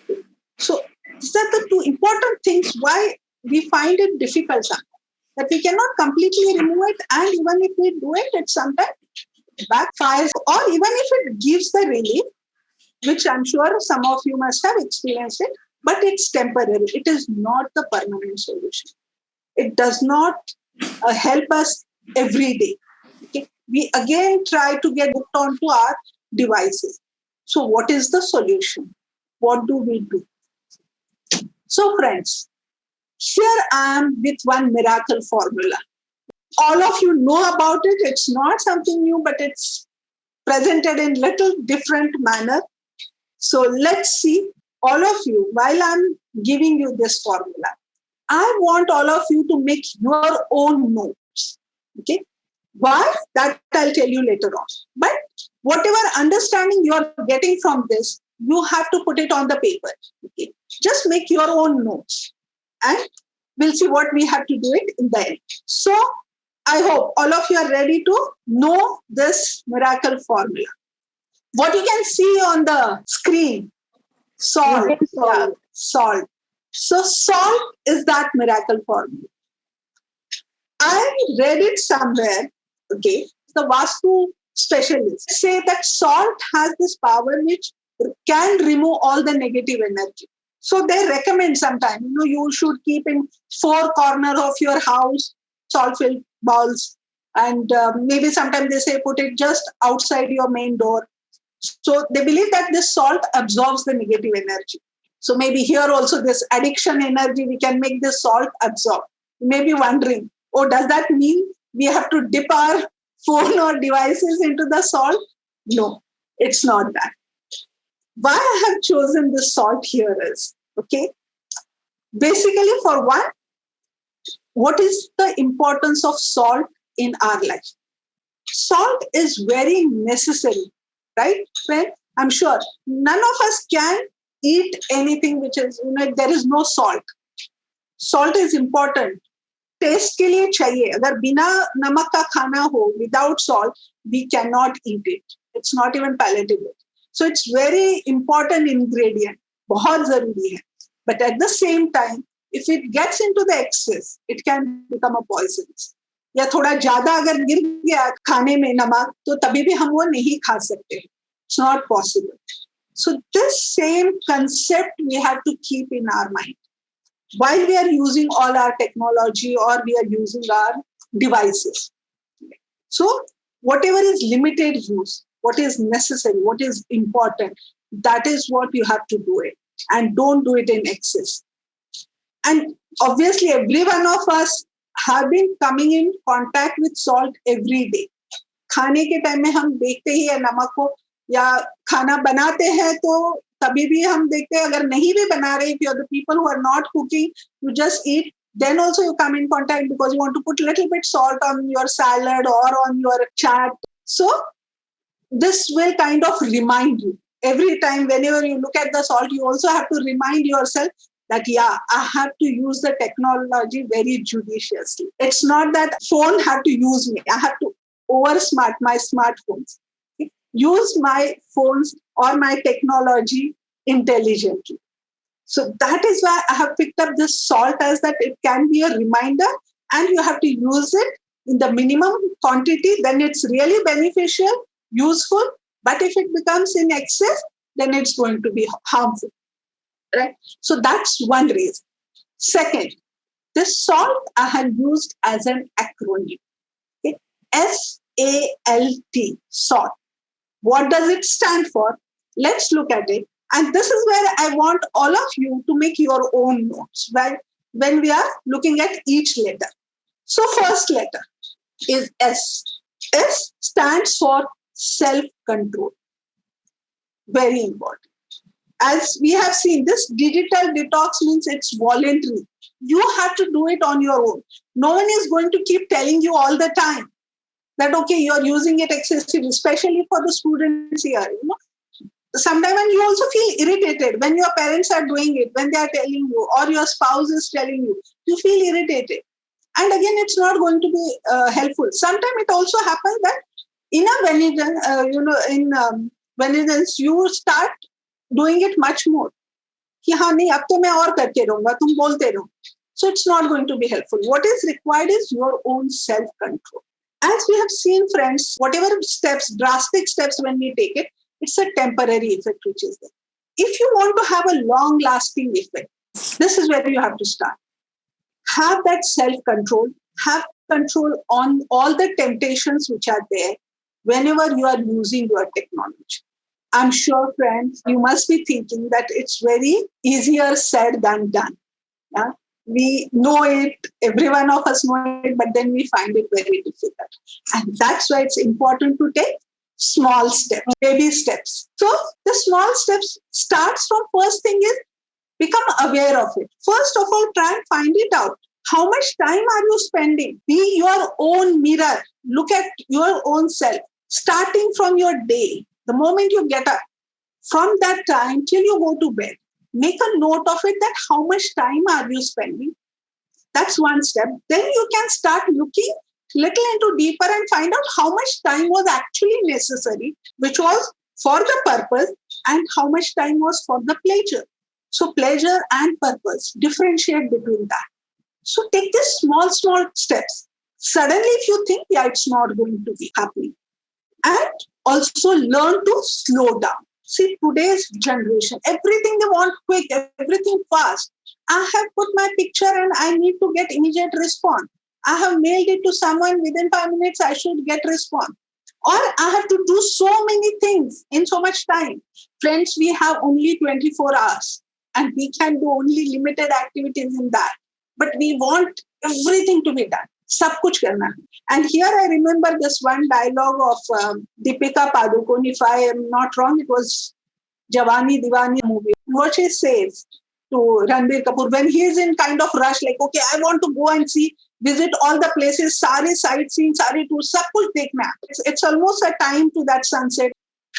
So these are the two important things why we find it difficult sometimes. That we cannot completely remove it, and even if we do it, it sometimes backfires, or even if it gives the relief, which I'm sure some of you must have experienced it, but it's temporary. It is not the permanent solution. It does not help us every day. Okay? We again try to get hooked onto our devices. So what is the solution? What do we do? So friends, here I am with one miracle formula. All of you know about it. It's not something new, but it's presented in little different manner. So let's see, all of you, while I'm giving you this formula, I want all of you to make your own notes. Okay? Why? That I'll tell you later on. But whatever understanding you're getting from this, you have to put it on the paper. Okay? Just make your own notes. And we'll see what we have to do it in the end. So I hope all of you are ready to know this miracle formula. What you can see on the screen, salt. Yeah, salt. So salt is that miracle formula. I read it somewhere, okay, the Vastu specialists say that salt has this power which can remove all the negative energy. So they recommend sometimes, you should keep in 4 corners of your house salt-filled bowls. And maybe sometimes they say put it just outside your main door. So they believe that this salt absorbs the negative energy. So maybe here also this addiction energy, we can make this salt absorb. You may be wondering, does that mean we have to dip our phone or devices into the salt? No, it's not that. Why I have chosen this salt here is, okay, basically for one, what is the importance of salt in our life? Salt is very necessary right, friend? I'm sure none of us can eat anything which is, there is no salt. Salt is important. Taste के लिए चाहिए. अगर बिना नमक का खाना हो, without salt, we can not eat it. It's not even palatable. So it's very important ingredient, बहुत जरूरी है. But at the same time, if it gets into the excess, it can become a poison. या थोड़ा ज्यादा अगर गिर गया खाने में नमक, तो तभी भी हम वो नहीं खा सकते. It's not possible. So this same concept we have to keep in our mind while we are using all our technology or we are using our devices. So whatever is limited use, what is necessary, what is important, that is what you have to do it, and don't do it in excess. And obviously every one of us have been coming in contact with salt every day. खाने के time में हम देखते ही है नमक को, या खाना बनाते हैं तो तभी भी हम देखते हैं. अगर नहीं भी बना रहे, if you're the people who are not cooking, you just eat, then also you come in contact because you want to put little bit salt on your salad or on your chat. So this will kind of remind you every time whenever you look at the salt, you also have to remind yourself that, yeah, I have to use the technology very judiciously. It's not that phone have to use me. I have to oversmart my smartphones. Use my phones or my technology intelligently. So that is why I have picked up this salt, as that it can be a reminder, and you have to use it in the minimum quantity. Then it's really beneficial, useful. But if it becomes in excess, then it's going to be harmful. Right? So that's one reason. Second, this salt I have used as an acronym. Okay? SALT, salt. What does it stand for? Let's look at it. And this is where I want all of you to make your own notes when we are looking at each letter. So first letter is S. S stands for self-control. Very important. As we have seen, this digital detox means it's voluntary. You have to do it on your own. No one is going to keep telling you all the time that, okay, you're using it excessively, especially for the students here. Sometimes when you also feel irritated when your parents are doing it, when they are telling you, or your spouse is telling you, you feel irritated. And again, it's not going to be helpful. Sometimes it also happens that in a vengeance, you start doing it much more. कि हाँ नहीं, अब तो मैं और करके रहूंगा, तुम बोलते रहो. So it's not going to be helpful. What is required is your own self-control. As we have seen, friends, whatever steps, drastic steps, when we take it, it's a temporary effect which is there. If you want to have a long-lasting effect, this is where you have to start. Have that self-control. Have control on all the temptations which are there whenever you are using your technology. I'm sure, friends, you must be thinking that it's very easier said than done. Yeah? We know it, every one of us know it, but then we find it very difficult. And that's why it's important to take small steps, baby steps. So the small steps starts from, first thing is become aware of it. First of all, try and find it out. How much time are you spending? Be your own mirror. Look at your own self. Starting from your day, the moment you get up, from that time till you go to bed, make a note of it, that how much time are you spending. That's one step. Then you can start looking little into deeper and find out how much time was actually necessary, which was for the purpose, and how much time was for the pleasure. So pleasure and purpose, differentiate between that. So take these small steps. Suddenly, if you think, yeah, it's not going to be happening. And also learn to slow down. See, today's generation, everything they want quick, everything fast. I have put my picture and I need to get immediate response. I have mailed it to someone, within 5 minutes, I should get response. Or I have to do so many things in so much time. Friends, we have only 24 hours and we can do only limited activities in that. But we want everything to be done. Sab kuch karna. And here I remember this one dialogue of Deepika Padukone. If I am not wrong, it was Jawani Diwani movie. What she says to Ranbir Kapoor when he is in kind of rush, like, okay, I want to go and visit all the places, sare sightseeing, sare tours, sab kuch dekhna. It's almost a time to that sunset.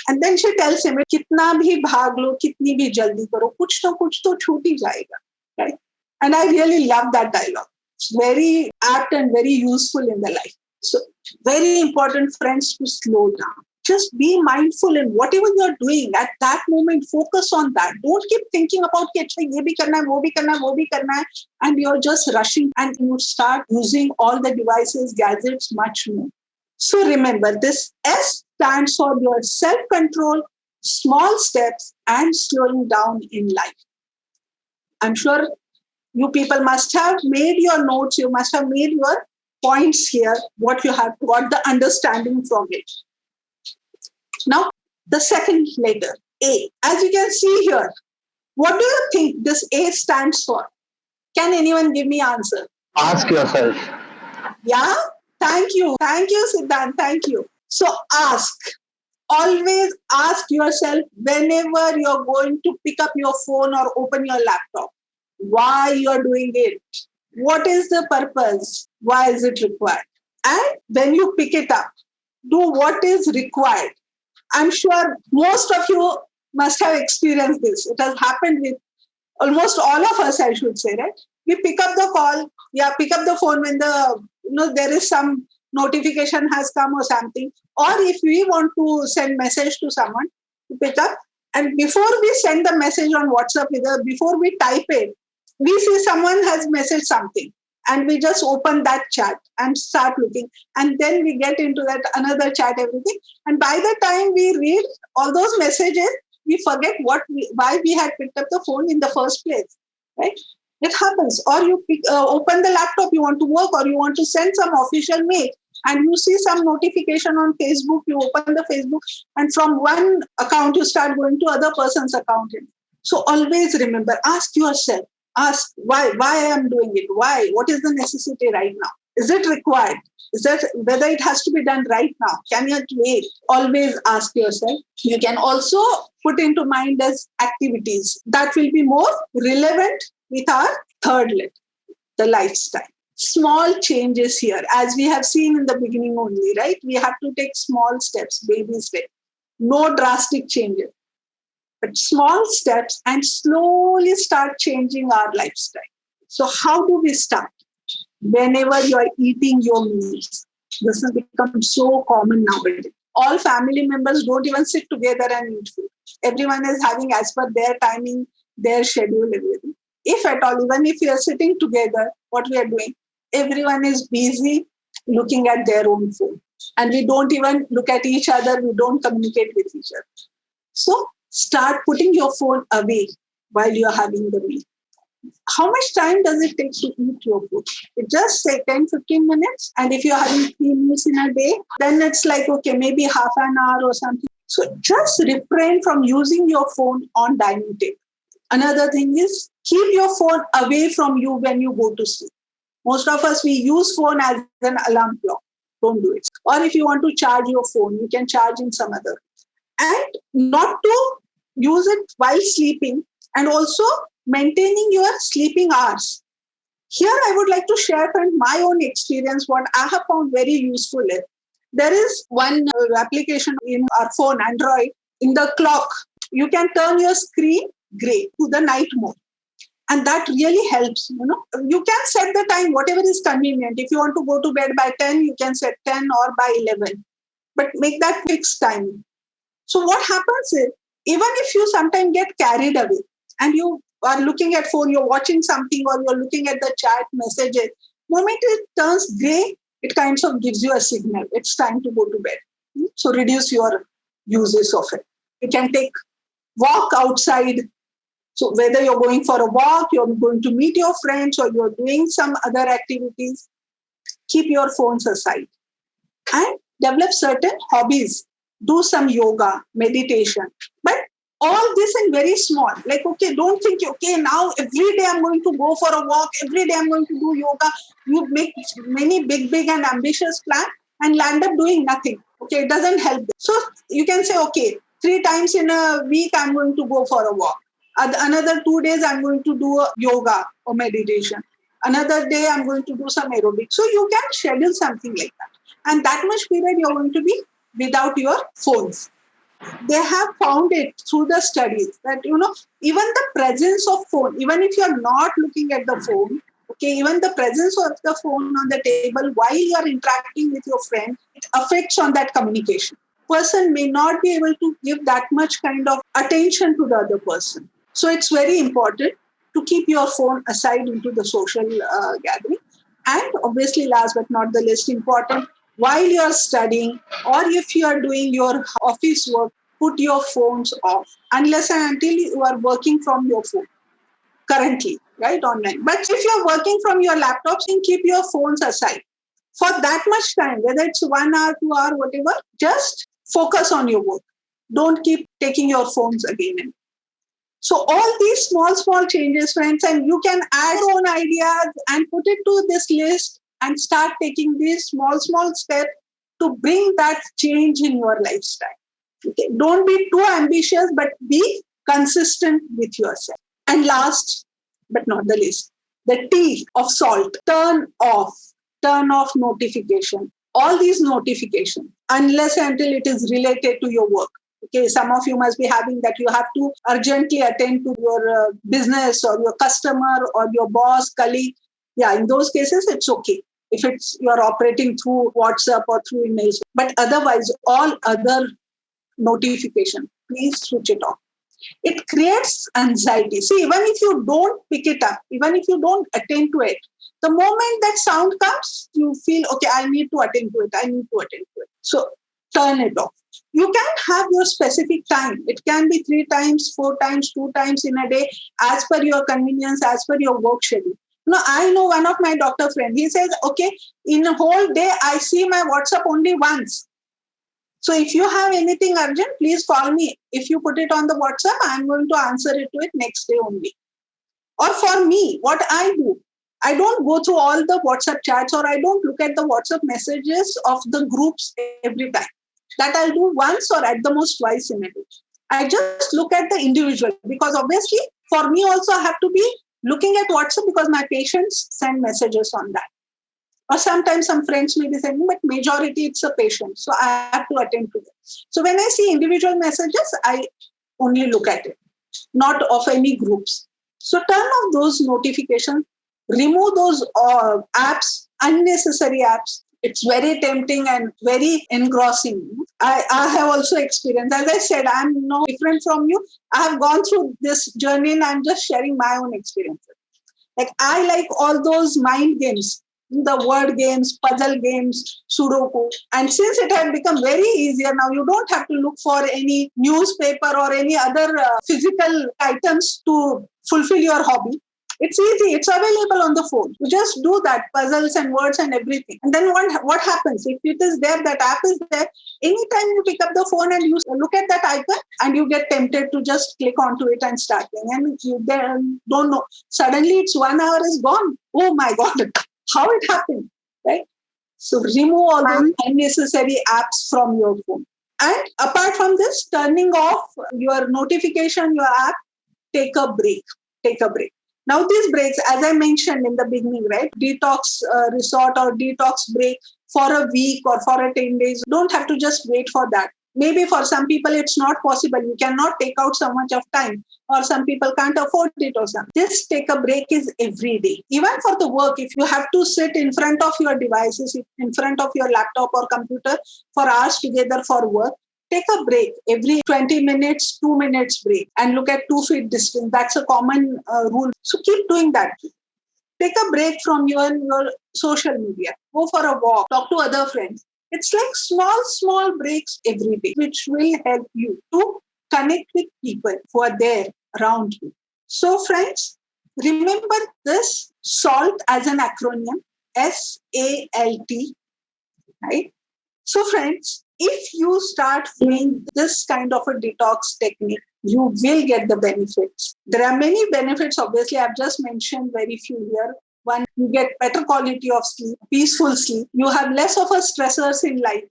And then she tells him, कितना भी भाग लो, कितनी भी जल्दी करो, कुछ तो छूट ही जाएगा, right? And I really love that dialogue. It's very apt and very useful in the life. So very important, friends, to slow down. Just be mindful in whatever you're doing at that moment. Focus on that. Don't keep thinking about कि अच्छा ये भी करना है, वो भी करना है, वो भी करना है, and you're just rushing and you start using all the devices, gadgets much more. So remember, this S stands for your self-control, small steps, and slowing down in life. I'm sure you people must have made your notes, you must have made your points here, what you have got the understanding from it. Now, the second letter, A. As you can see here, what do you think this A stands for? Can anyone give me answer? Ask yourself. Yeah? Thank you, Siddhant, thank you. So ask. Always ask yourself whenever you're going to pick up your phone or open your laptop, why you're doing it. What is the purpose? Why is it required? And when you pick it up, do what is required. I'm sure most of you must have experienced this. It has happened with almost all of us, I should say, right? We pick up the call, pick up the phone when there is some notification has come or something. Or if we want to send message to someone, to pick up. And before we send the message on WhatsApp, before we type it, we see someone has messaged something. And we just open that chat and start looking. And then we get into that another chat, everything. And by the time we read all those messages, we forget why we had picked up the phone in the first place, right? It happens. Or you open the laptop, you want to work, or you want to send some official mail, and you see some notification on Facebook, you open the Facebook, and from one account, you start going to other person's account. So always remember, ask yourself, why I am doing it? Why? What is the necessity right now? Is it required? Is that whether it has to be done right now? Can you wait? Always ask yourself. You can also put into mind as activities that will be more relevant with our third letter, the lifestyle. Small changes here, as we have seen in the beginning only, right? We have to take small steps, baby steps. No drastic changes, but small steps, and slowly start changing our lifestyle. So how do we start? Whenever you are eating your meals, this has become so common nowadays. All family members don't even sit together and eat food. Everyone is having as per their timing, their schedule, everything. If at all, even if we are sitting together, what we are doing, everyone is busy looking at their own phone. And we don't even look at each other, we don't communicate with each other. So start putting your phone away while you're having the meal. How much time does it take to eat your food? It just say 10-15 minutes. And if you're having 3 meals in a day, then it's like, okay, maybe half an hour or something. So just refrain from using your phone on dining table. Another thing is, keep your phone away from you when you go to sleep. Most of us, we use phone as an alarm clock. Don't do it. Or if you want to charge your phone, you can charge in some other. And not to use it while sleeping, and also maintaining your sleeping hours. Here, I would like to share from my own experience what I have found very useful is, there is one application in our phone, Android, in the clock. You can turn your screen gray to the night mode. And that really helps. You can set the time, whatever is convenient. If you want to go to bed by 10, you can set 10 or by 11. But make that fixed time. So what happens is, even if you sometimes get carried away and you are looking at phone, you're watching something, or you're looking at the chat messages, moment it turns gray, it kind of gives you a signal. It's time to go to bed. So reduce your uses of it. You can take walk outside. So whether you're going for a walk, you're going to meet your friends, or you're doing some other activities, keep your phones aside and develop certain hobbies. Do some yoga, meditation. But all this in very small. Like, okay, don't think, okay, now every day I'm going to go for a walk, every day I'm going to do yoga. You make many big and ambitious plans and land up doing nothing. Okay, it doesn't help. So you can say, okay, 3 times in a week I'm going to go for a walk. Another 2 days I'm going to do yoga or meditation. Another day I'm going to do some aerobics. So you can schedule something like that. And that much period you're going to be without your phones. They have found it through the studies that, even the presence of phone, even if you're not looking at the phone, okay, even the presence of the phone on the table while you're interacting with your friend, it affects on that communication. Person may not be able to give that much kind of attention to the other person. So it's very important to keep your phone aside into the social gathering. And obviously, last but not the least important, while you're studying or if you are doing your office work, put your phones off unless and until you are working from your phone currently, right, online. But if you're working from your laptops, then keep your phones aside for that much time, whether it's 1 hour, 2 hour, whatever. Just focus on your work. Don't keep taking your phones again and so all these small changes, friends, and you can add your own ideas and put it to this list and start taking these small steps to bring that change in your lifestyle. Okay. Don't be too ambitious, but be consistent with yourself. And last but not the least, the T of salt, turn off notification. All these notifications, unless and until it is related to your work. Okay, some of you must be having that you have to urgently attend to your business or your customer or your boss, colleague. Yeah, in those cases, it's okay if it's you're operating through WhatsApp or through emails. But otherwise, all other notification, please switch it off. It creates anxiety. See, even if you don't pick it up, even if you don't attend to it, the moment that sound comes, you feel, okay, I need to attend to it. So turn it off. You can have your specific time. It can be 3 times, 4 times, 2 times in a day, as per your convenience, as per your work schedule. I know one of my doctor friends, he says, okay, in a whole day, I see my WhatsApp only once. So if you have anything urgent, please call me. If you put it on the WhatsApp, I'm going to answer it to it next day only. Or for me, what I do, I don't go through all the WhatsApp chats or I don't look at the WhatsApp messages of the groups every time. That I'll do once or at the most twice in a day. I just look at the individual because obviously for me also I have to be looking at WhatsApp because my patients send messages on that. Or sometimes some friends may be sending, but majority it's a patient. So I have to attend to them. So when I see individual messages, I only look at it, not of any groups. So turn off those notifications, remove those apps, unnecessary apps. It's very tempting and very engrossing. I have also experienced, as I said, I'm no different from you. I have gone through this journey and I'm just sharing my own experiences. Like I like all those mind games, the word games, puzzle games, Sudoku. And since it has become very easier now, you don't have to look for any newspaper or any other physical items to fulfill your hobby. It's easy. It's available on the phone. You just do that, puzzles and words and everything. And then what happens? If it is there, that app is there, anytime you pick up the phone and you look at that icon and you get tempted to just click onto it and start playing. And you then don't know. Suddenly it's 1 hour is gone. Oh my God, how it happened, right? So remove all those unnecessary apps from your phone. And apart from this, turning off your notification, your app, take a break. Now, these breaks, as I mentioned in the beginning, right? Detox resort or detox break for a week or for a 10 days. Don't have to just wait for that. Maybe for some people, it's not possible. You cannot take out so much of time or some people can't afford it or something. This take a break is every day. Even for the work, if you have to sit in front of your devices, in front of your laptop or computer for hours together for work, take a break every 20 minutes, 2 minutes break and look at 2 feet distance. That's a common rule. So keep doing that. Take a break from your social media. Go for a walk. Talk to other friends. It's like small breaks every day, which will help you to connect with people who are there around you. So friends, remember this SALT as an acronym, SALT, right? So friends, if you start doing this kind of a detox technique, you will get the benefits. There are many benefits. Obviously, I've just mentioned very few here. One, you get better quality of sleep, peaceful sleep. You have less of a stressors in life.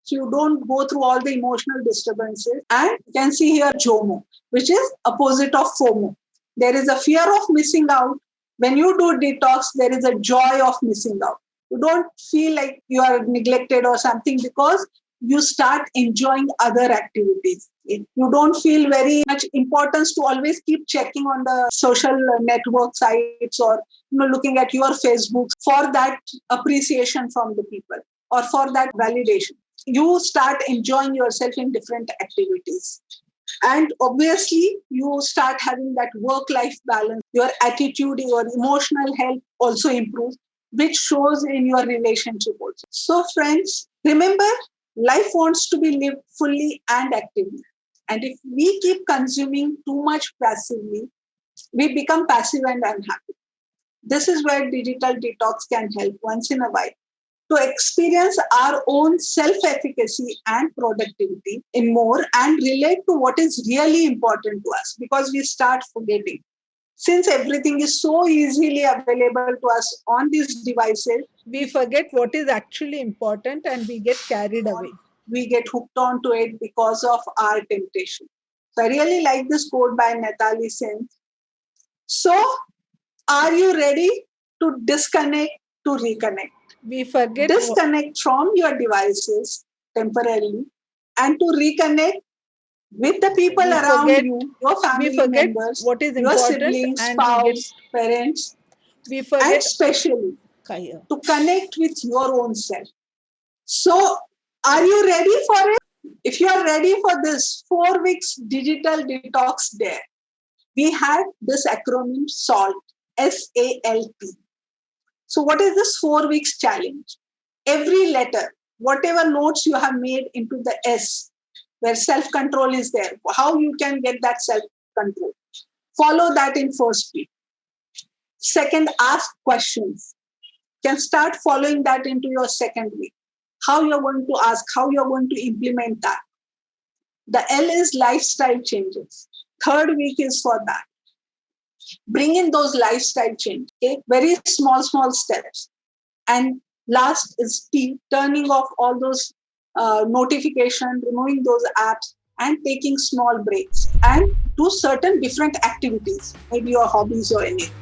So you don't go through all the emotional disturbances. And you can see here JOMO, which is opposite of FOMO. There is a fear of missing out. When you do detox, there is a joy of missing out. You don't feel like you are neglected or something because you start enjoying other activities. You don't feel very much importance to always keep checking on the social network sites or looking at your Facebook for that appreciation from the people or for that validation. You start enjoying yourself in different activities. And obviously, you start having that work-life balance. Your attitude, your emotional health also improves, which shows in your relationship also. So, friends, remember, life wants to be lived fully and actively. And if we keep consuming too much passively, we become passive and unhappy. This is where digital detox can help once in a while to experience our own self-efficacy and productivity in more and relate to what is really important to us, because we start forgetting. Since everything is so easily available to us on these devices, We forget what is actually important and we get carried away. we get hooked onto it because of our temptation. So I really like this quote by Natali Sen. So, are you ready to disconnect to reconnect? We forget Disconnect from your devices temporarily and to reconnect with the people we around forget you, your we family forget members, what is your important siblings, and we get spouse, parents, we and forget especially Kaya. to connect with your own self. So, are you ready for it? If you are ready for this 4 weeks digital detox day, we had this acronym SALT, SALT. So, what is this 4 weeks challenge? Every letter, whatever notes you have made into the S, where self control is there, how you can get that self control. Follow that in first week. Second, ask questions. You can start following that into your second week. How you're going to ask, how you're going to implement that. The L is lifestyle changes. Third week is for that. Bring in those lifestyle changes. Okay? Very small steps. And last is T, turning off all those notifications, removing those apps, and taking small breaks. And do certain different activities, maybe your hobbies or anything.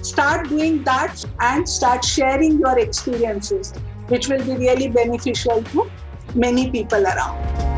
Start doing that and start sharing your experiences, which will be really beneficial to many people around.